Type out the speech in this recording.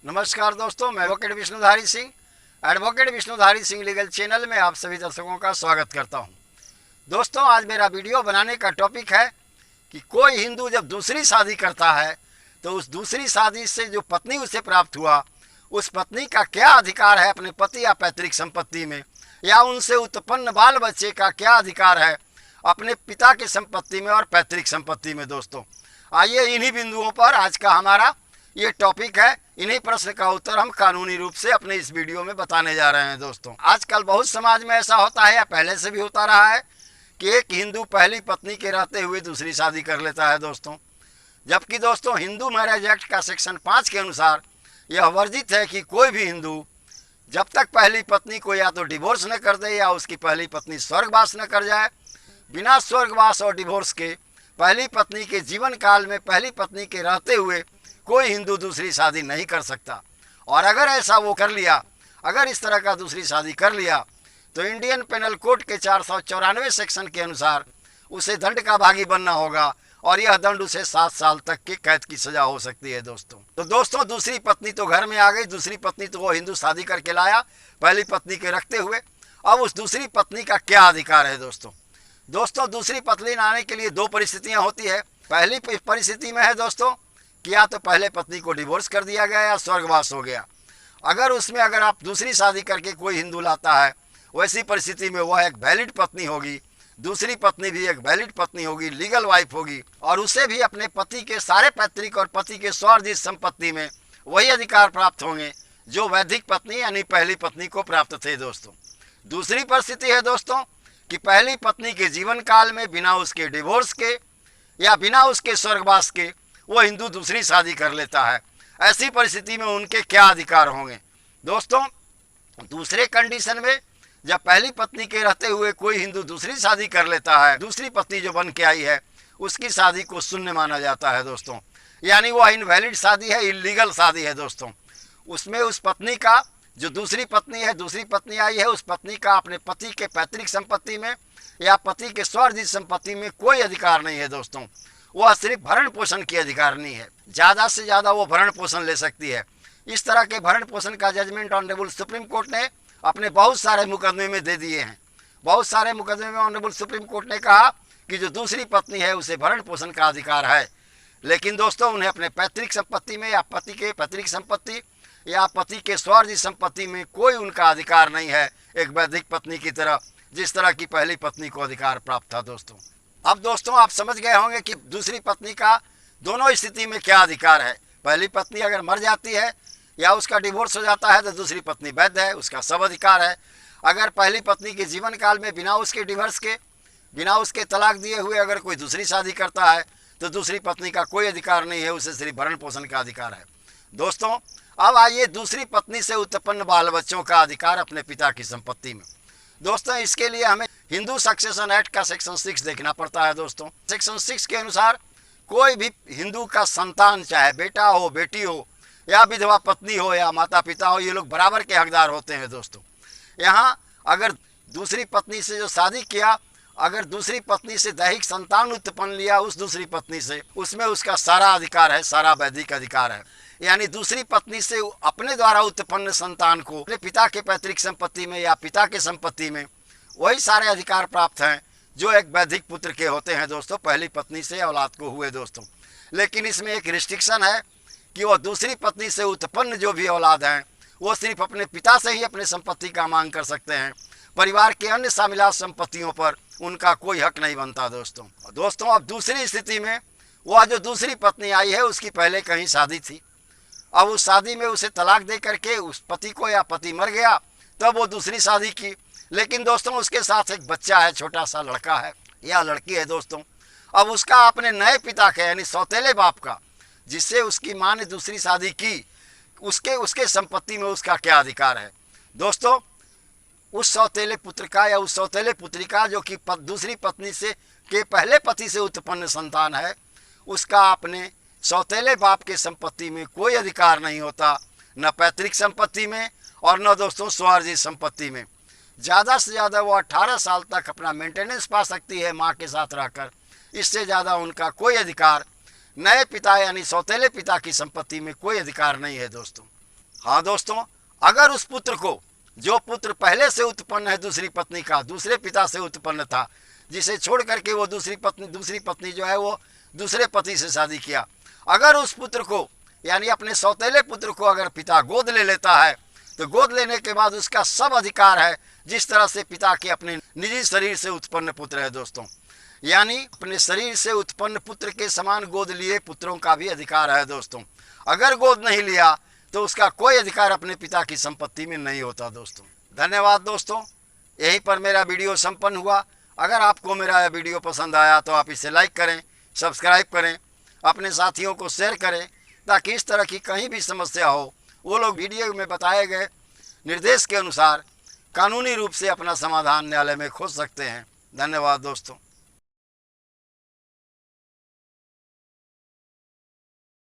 नमस्कार दोस्तों, मैं advocate Vishnudhari Singh legal channel में आप सभी दर्शकों का स्वागत करता हूं। दोस्तों, आज मेरा वीडियो बनाने का टॉपिक है कि कोई हिंदू जब दूसरी शादी करता है तो उस दूसरी शादी से जो पत्नी उसे प्राप्त हुआ, उस पत्नी का क्या अधिकार है अपने पति या पैतृक संपत्ति में, या उनसे उत्पन्न बाल बच्चे का क्या अधिकार है अपने पिता की संपत्ति में और पैतृक संपत्ति में। दोस्तों, आइए इन्हीं बिंदुओं पर आज का हमारा ये टॉपिक है। इन्हीं प्रश्न का उत्तर हम कानूनी रूप से अपने इस वीडियो में बताने जा रहे हैं। दोस्तों, आजकल बहुत समाज में ऐसा होता है या पहले से भी होता रहा है कि एक हिंदू पहली पत्नी के रहते हुए दूसरी शादी कर लेता है दोस्तों, जबकि दोस्तों हिंदू मैरिज एक्ट का सेक्शन 5 के अनुसार यह वर्जित है कि कोई भी हिंदू जब तक पहली पत्नी को या तो डिवोर्स न कर दे या उसकी पहली पत्नी स्वर्गवास न कर जाए, बिना स्वर्गवास और डिवोर्स के पहली पत्नी के जीवन काल में पहली पत्नी के रहते हुए कोई हिंदू दूसरी शादी नहीं कर सकता। और अगर ऐसा वो कर लिया, अगर इस तरह का दूसरी शादी कर लिया, तो इंडियन पेनल कोड के 494 सेक्शन के अनुसार उसे दंड का भागी बनना होगा और यह दंड उसे 7 साल तक की कैद की सजा हो सकती है। दोस्तों, दूसरी पत्नी तो घर में आ गई, दूसरी पत्नी तो वो हिंदू शादी करके लाया पहली पत्नी के रखते हुए। अब उस दूसरी पत्नी का क्या अधिकार है दोस्तों, दूसरी पत्नी लाने के लिए दो परिस्थितियां होती है। पहली परिस्थिति में है दोस्तों कि या तो पहले पत्नी को डिवोर्स कर दिया गया या स्वर्गवास हो गया। अगर आप दूसरी शादी करके कोई हिंदू लाता है, वैसी परिस्थिति में वह एक वैलिड पत्नी होगी, दूसरी पत्नी भी एक वैलिड पत्नी होगी, लीगल वाइफ होगी, और उसे भी अपने पति के सारे पैतृक और पति के स्वार्जित संपत्ति में वही अधिकार प्राप्त होंगे जो वैधिक पत्नी यानी पहली पत्नी को प्राप्त थे। दोस्तों, दूसरी परिस्थिति है दोस्तों कि पहली पत्नी के जीवन काल में बिना उसके डिवोर्स के या बिना उसके स्वर्गवास के वो हिंदू दूसरी शादी कर लेता है। ऐसी परिस्थिति में उनके क्या अधिकार होंगे दोस्तों? दूसरे कंडीशन में जब पहली पत्नी के रहते हुए कोई हिंदू दूसरी शादी कर लेता है, दूसरी पत्नी जो बन के आई है उसकी शादी को शून्य माना जाता है दोस्तों, यानी वह इनवैलिड शादी है, इलीगल शादी है दोस्तों। उसमें उस पत्नी का जो दूसरी पत्नी आई है, उस पत्नी का अपने पति के पैतृक संपत्ति में या पति के स्वार्जित संपत्ति में कोई अधिकार नहीं है दोस्तों। वह सिर्फ भरण पोषण की अधिकारिणी है, ज़्यादा से ज़्यादा वो भरण पोषण ले सकती है। इस तरह के भरण पोषण का जजमेंट ऑनरेबल सुप्रीम कोर्ट ने अपने बहुत सारे मुकदमे में दे दिए हैं। बहुत सारे मुकदमे में ऑनरेबल सुप्रीम कोर्ट ने कहा कि जो दूसरी पत्नी है उसे भरण पोषण का अधिकार है, लेकिन दोस्तों उन्हें अपने पैतृक संपत्ति में या पति के पैतृक संपत्ति या पति के स्वार्जित संपत्ति में कोई उनका अधिकार नहीं है, एक वैधिक पत्नी की तरह, जिस तरह की पहली पत्नी को अधिकार प्राप्त था दोस्तों। अब दोस्तों, आप समझ गए होंगे कि दूसरी पत्नी का दोनों स्थिति में क्या अधिकार है। पहली पत्नी अगर मर जाती है या उसका डिवोर्स हो जाता है तो दूसरी पत्नी वैध है, उसका सब अधिकार है। अगर पहली पत्नी के जीवन काल में बिना उसके डिवोर्स के, बिना उसके तलाक दिए हुए अगर कोई दूसरी शादी करता है तो दूसरी पत्नी का कोई अधिकार नहीं है, उसे सिर्फ भरण पोषण का अधिकार है। दोस्तों, अब आइए दूसरी पत्नी से उत्पन्न बाल बच्चों का अधिकार अपने पिता की संपत्ति में। दोस्तों, इसके लिए हमें हिंदू सक्सेशन एक्ट का सेक्शन 6 देखना पड़ता है दोस्तों। सेक्शन 6 के अनुसार कोई भी हिंदू का संतान, चाहे बेटा हो, बेटी हो, या विधवा पत्नी हो या माता पिता हो, ये लोग बराबर के हकदार होते हैं दोस्तों। यहाँ अगर दूसरी पत्नी से जो शादी किया, अगर दूसरी पत्नी से दैहिक संतान उत्पन्न लिया उस दूसरी पत्नी से, उसमें उसका सारा अधिकार है, सारा वैधिक अधिकार है। यानी दूसरी पत्नी से अपने द्वारा उत्पन्न संतान को अपने पिता के पैतृक संपत्ति में या पिता के संपत्ति में वही सारे अधिकार प्राप्त हैं जो एक वैधिक पुत्र के होते हैं दोस्तों, पहली पत्नी से औलाद को हुए दोस्तों। लेकिन इसमें एक रिस्ट्रिक्शन है कि वह दूसरी पत्नी से उत्पन्न जो भी औलाद हैं वो सिर्फ अपने पिता से ही अपने संपत्ति का मांग कर सकते हैं, परिवार के अन्य शामिलात संपत्तियों पर उनका कोई हक नहीं बनता दोस्तों। अब दूसरी स्थिति में वह जो दूसरी पत्नी आई है उसकी पहले कहीं शादी थी, अब उस शादी में उसे तलाक दे करके उस पति को, या पति मर गया तब वो दूसरी शादी की, लेकिन दोस्तों उसके साथ एक बच्चा है, छोटा सा लड़का है या लड़की है दोस्तों। अब उसका अपने नए पिता के यानी सौतेले बाप का, जिससे उसकी माँ ने दूसरी शादी की, उसके संपत्ति में उसका क्या अधिकार है दोस्तों? उस सौतेले पुत्र का या उस सौतेले पुत्री का जो कि दूसरी पत्नी से के पहले पति से उत्पन्न संतान है, उसका अपने सौतेले बाप के संपत्ति में कोई अधिकार नहीं होता, न पैतृक संपत्ति में और न दोस्तों स्वार्जित संपत्ति में। ज़्यादा से ज़्यादा वो 18 साल तक अपना मेंटेनेंस पा सकती है माँ के साथ रहकर, इससे ज़्यादा उनका कोई अधिकार, नए पिता यानी सौतेले पिता की संपत्ति में कोई अधिकार नहीं है दोस्तों। हाँ दोस्तों, अगर उस पुत्र को, जो पुत्र पहले से उत्पन्न है दूसरी पत्नी का, दूसरे पिता से उत्पन्न था, जिसे छोड़ करके वो दूसरी पत्नी जो है वो दूसरे पति से शादी किया, अगर उस पुत्र को यानी अपने सौतेले पुत्र को अगर पिता गोद ले लेता है तो गोद लेने के बाद उसका सब अधिकार है, जिस तरह से पिता के अपने निजी शरीर से उत्पन्न पुत्र है दोस्तों, यानी अपने शरीर से उत्पन्न पुत्र के समान गोद लिए पुत्रों का भी अधिकार है दोस्तों। अगर गोद नहीं लिया तो उसका कोई अधिकार अपने पिता की संपत्ति में नहीं होता दोस्तों। धन्यवाद दोस्तों, यहीं पर मेरा वीडियो संपन्न हुआ। अगर आपको मेरा यह वीडियो पसंद आया तो आप इसे लाइक करें, सब्सक्राइब करें, अपने साथियों को शेयर करें, ताकि इस तरह की कहीं भी समस्या हो वो लोग वीडियो में बताए गए निर्देश के अनुसार कानूनी रूप से अपना समाधान न्यायालय में खोज सकते हैं। धन्यवाद दोस्तों।